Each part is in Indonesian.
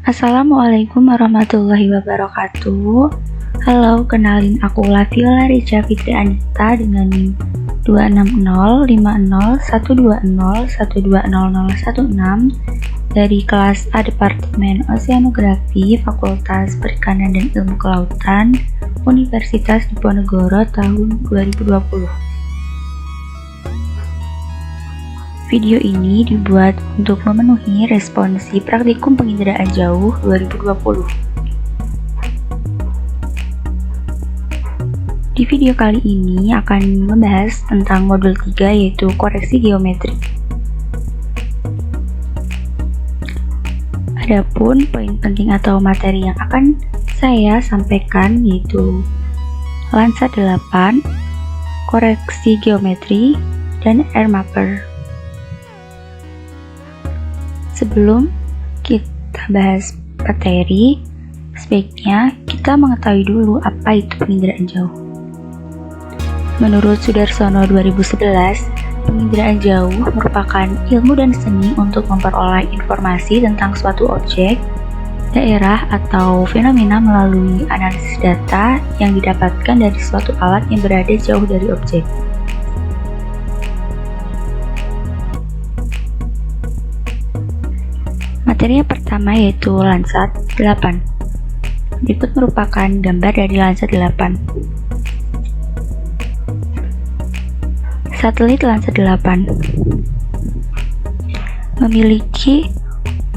Assalamualaikum warahmatullahi wabarakatuh. Halo, kenalin aku Laviola Richa Fitri Anita dengan NIM 260501201200016 dari kelas A Departemen Oseanografi Fakultas Perikanan dan Ilmu Kelautan Universitas Diponegoro tahun 2020. Video ini dibuat untuk memenuhi responsi praktikum penginderaan jauh 2020. Di video kali ini akan membahas tentang modul 3 yaitu koreksi geometri. Adapun poin penting atau materi yang akan saya sampaikan yaitu Lansa 8, koreksi geometri, dan air mapper. Sebelum kita bahas materi, sebaiknya kita mengetahui dulu apa itu penginderaan jauh. Menurut Sudarsono 2011, penginderaan jauh merupakan ilmu dan seni untuk memperoleh informasi tentang suatu objek, daerah, atau fenomena melalui analisis data yang didapatkan dari suatu alat yang berada jauh dari objek. Materi yang pertama yaitu Landsat 8. Berikut merupakan gambar dari Landsat 8. Satelit Landsat 8 memiliki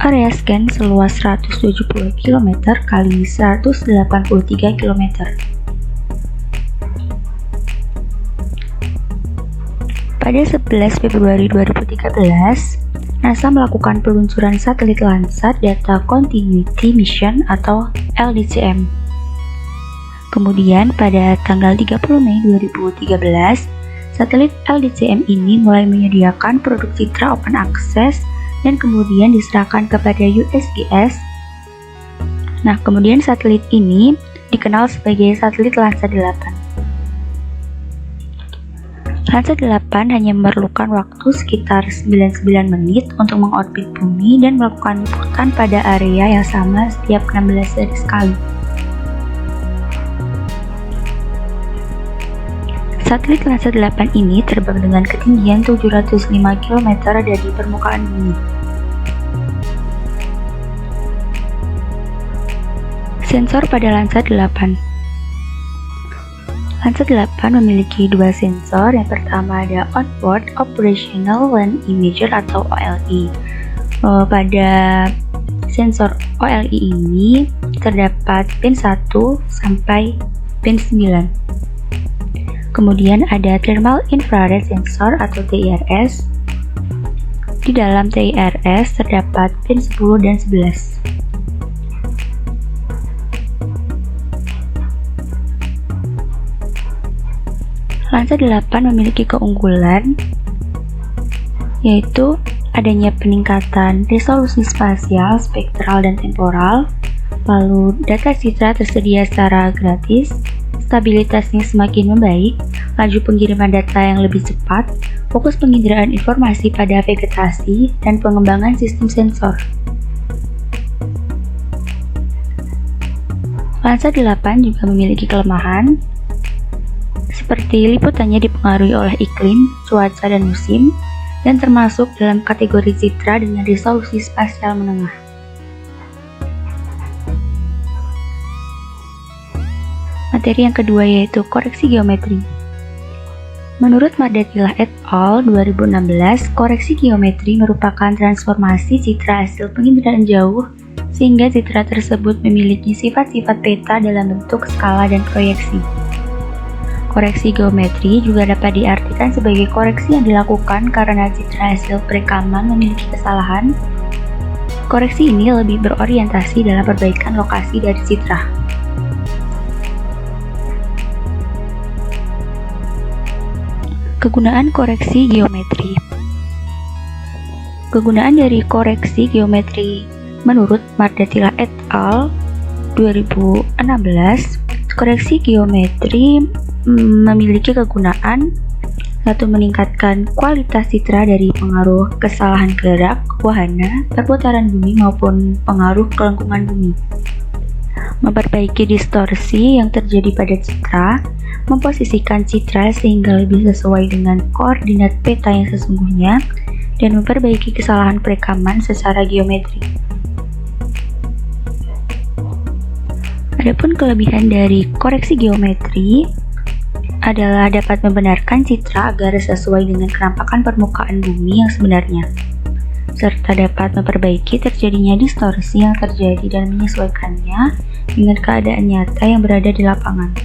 area scan seluas 170 km x 183 km. Pada 11 Februari 2013, NASA melakukan peluncuran satelit Landsat Data Continuity Mission atau LDCM. Kemudian pada tanggal 30 Mei 2013, satelit LDCM ini mulai menyediakan produk citra open access dan kemudian diserahkan kepada USGS. Nah, kemudian satelit ini dikenal sebagai satelit Landsat 8. Landsat 8 hanya memerlukan waktu sekitar 99 menit untuk mengorbit bumi dan melakukan liputan pada area yang sama setiap 16 hari sekali. Satelit Landsat 8 ini terbang dengan ketinggian 705 km dari permukaan bumi. Sensor pada Landsat 8. Landsat 8 memiliki dua sensor. Yang pertama ada Onboard Operational Land Imager atau OLI. Pada sensor OLI ini terdapat pin 1 sampai pin 9. Kemudian ada Thermal Infrared Sensor atau TIRS. Di dalam TIRS terdapat pin 10 dan 11. Landsat 8 memiliki keunggulan yaitu adanya peningkatan resolusi spasial, spektral, dan temporal, lalu data citra tersedia secara gratis, stabilitasnya semakin membaik, laju pengiriman data yang lebih cepat, fokus penginderaan informasi pada vegetasi, dan pengembangan sistem sensor. Landsat 8 juga memiliki kelemahan seperti liputannya dipengaruhi oleh iklim, cuaca, dan musim, dan termasuk dalam kategori citra dengan resolusi spasial menengah. Materi yang kedua yaitu koreksi geometri. Menurut Mardatila et al. 2016, koreksi geometri merupakan transformasi citra hasil penginderaan jauh sehingga citra tersebut memiliki sifat-sifat peta dalam bentuk skala dan proyeksi. Koreksi geometri juga dapat diartikan sebagai koreksi yang dilakukan karena citra hasil perekaman memiliki kesalahan. Koreksi ini lebih berorientasi dalam perbaikan lokasi dari citra. Kegunaan koreksi geometri. Kegunaan dari koreksi geometri menurut Mardatila et al. 2016, koreksi geometri memiliki kegunaan Satu, meningkatkan kualitas citra dari pengaruh kesalahan gerak, wahana, perputaran bumi maupun pengaruh kelengkungan bumi. Memperbaiki distorsi yang terjadi pada citra, memposisikan citra sehingga lebih sesuai dengan koordinat peta yang sesungguhnya, dan memperbaiki kesalahan perekaman secara geometri. Adapun kelebihan dari koreksi geometri adalah dapat membenarkan citra agar sesuai dengan kenampakan permukaan bumi yang sebenarnya, serta dapat memperbaiki terjadinya distorsi yang terjadi dan menyesuaikannya dengan keadaan nyata yang berada di lapangan.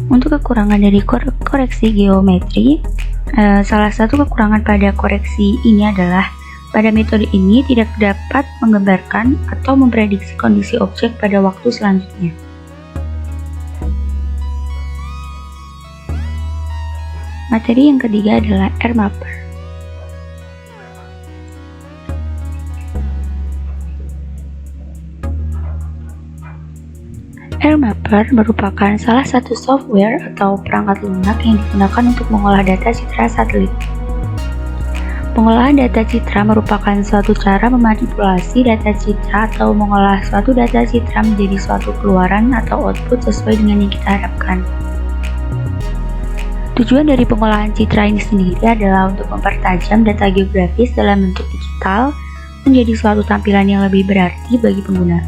Untuk kekurangan dari koreksi geometri, salah satu kekurangan pada koreksi ini adalah pada metode ini tidak dapat menggambarkan atau memprediksi kondisi objek pada waktu selanjutnya. Materi yang ketiga adalah R-Mapper. R-Mapper merupakan salah satu software atau perangkat lunak yang digunakan untuk mengolah data citra satelit. Pengolahan data citra merupakan suatu cara memanipulasi data citra atau mengolah suatu data citra menjadi suatu keluaran atau output sesuai dengan yang kita harapkan. Tujuan dari pengolahan citra ini sendiri adalah untuk mempertajam data geografis dalam bentuk digital menjadi suatu tampilan yang lebih berarti bagi pengguna,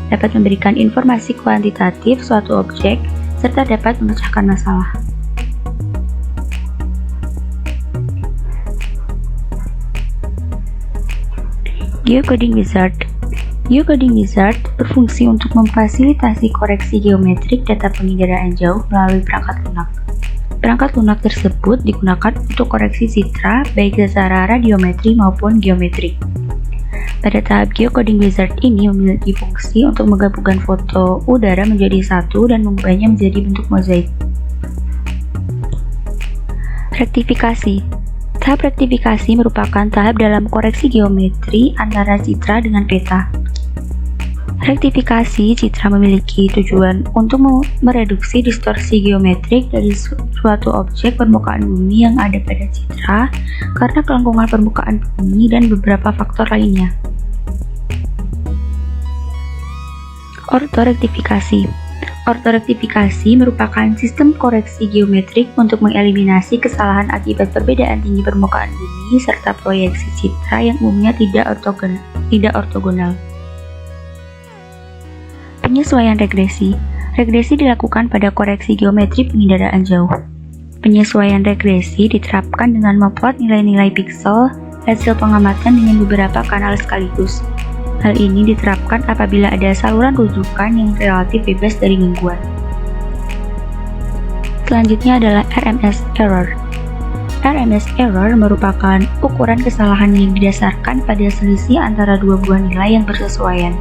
dapat memberikan informasi kuantitatif suatu objek, serta dapat memecahkan masalah. Geocoding Wizard. Geocoding Wizard berfungsi untuk memfasilitasi koreksi geometrik data penginderaan jauh melalui perangkat lunak. Perangkat lunak tersebut digunakan untuk koreksi citra baik secara radiometri maupun geometrik. Pada tahap Geocoding Wizard ini memiliki fungsi untuk menggabungkan foto udara menjadi satu dan mengubahnya menjadi bentuk mozaik. Rektifikasi. Tahap rektifikasi merupakan tahap dalam koreksi geometri antara citra dengan peta. Rektifikasi citra memiliki tujuan untuk mereduksi distorsi geometrik dari suatu objek permukaan bumi yang ada pada citra karena kelengkungan permukaan bumi dan beberapa faktor lainnya. Ortorektifikasi. Ortorektifikasi merupakan sistem koreksi geometrik untuk mengeliminasi kesalahan akibat perbedaan tinggi permukaan bumi serta proyeksi citra yang umumnya tidak ortogonal. Penyesuaian regresi. Regresi dilakukan pada koreksi geometri penginderaan jauh. Penyesuaian regresi diterapkan dengan memplot nilai-nilai piksel hasil pengamatan dengan beberapa kanal sekaligus. Hal ini diterapkan apabila ada saluran rujukan yang relatif bebas dari gangguan. Selanjutnya adalah RMS error. RMS error merupakan ukuran kesalahan yang didasarkan pada selisih antara dua buah nilai yang bersesuaian.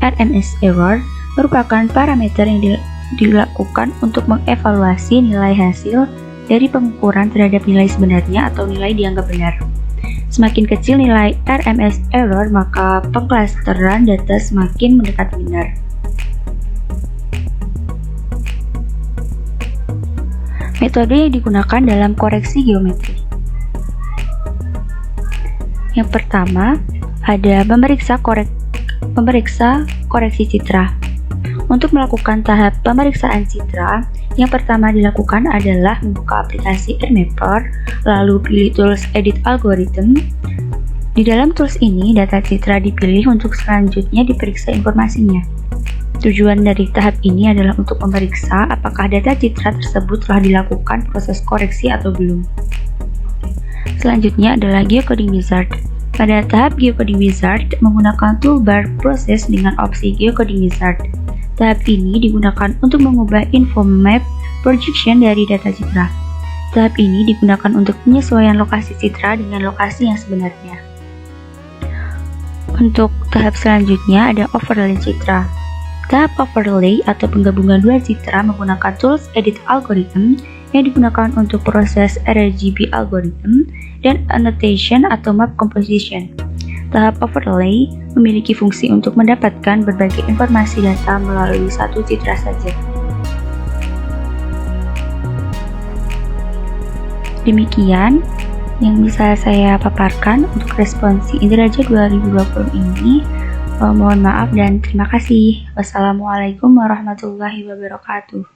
RMS error merupakan parameter yang dilakukan untuk mengevaluasi nilai hasil dari pengukuran terhadap nilai sebenarnya atau nilai dianggap benar. Semakin kecil nilai RMS error, maka pengklasteran data semakin mendekati benar. Metode yang digunakan dalam koreksi geometri. Yang pertama, ada memeriksa koreksi citra. Untuk melakukan tahap pemeriksaan citra, yang pertama dilakukan adalah membuka aplikasi R-Mapper, lalu pilih tools Edit Algorithm. Di dalam tools ini, data citra dipilih untuk selanjutnya diperiksa informasinya. Tujuan dari tahap ini adalah untuk memeriksa apakah data citra tersebut telah dilakukan proses koreksi atau belum. Selanjutnya adalah Geocoding Wizard. Pada tahap Geocoding Wizard menggunakan toolbar proses dengan opsi Geocoding Wizard. Tahap ini digunakan untuk mengubah info map projection dari data citra. Tahap ini digunakan untuk penyesuaian lokasi citra dengan lokasi yang sebenarnya. Untuk tahap selanjutnya ada overlay citra. Tahap overlay atau penggabungan dua citra menggunakan tools Edit Algorithm yang digunakan untuk proses RGB algorithm dan annotation atau map composition. Tahap overlay memiliki fungsi untuk mendapatkan berbagai informasi data melalui satu citra saja. Demikian yang bisa saya paparkan untuk responsi Indraja 2020 ini. Mohon maaf dan terima kasih. Wassalamualaikum warahmatullahi wabarakatuh.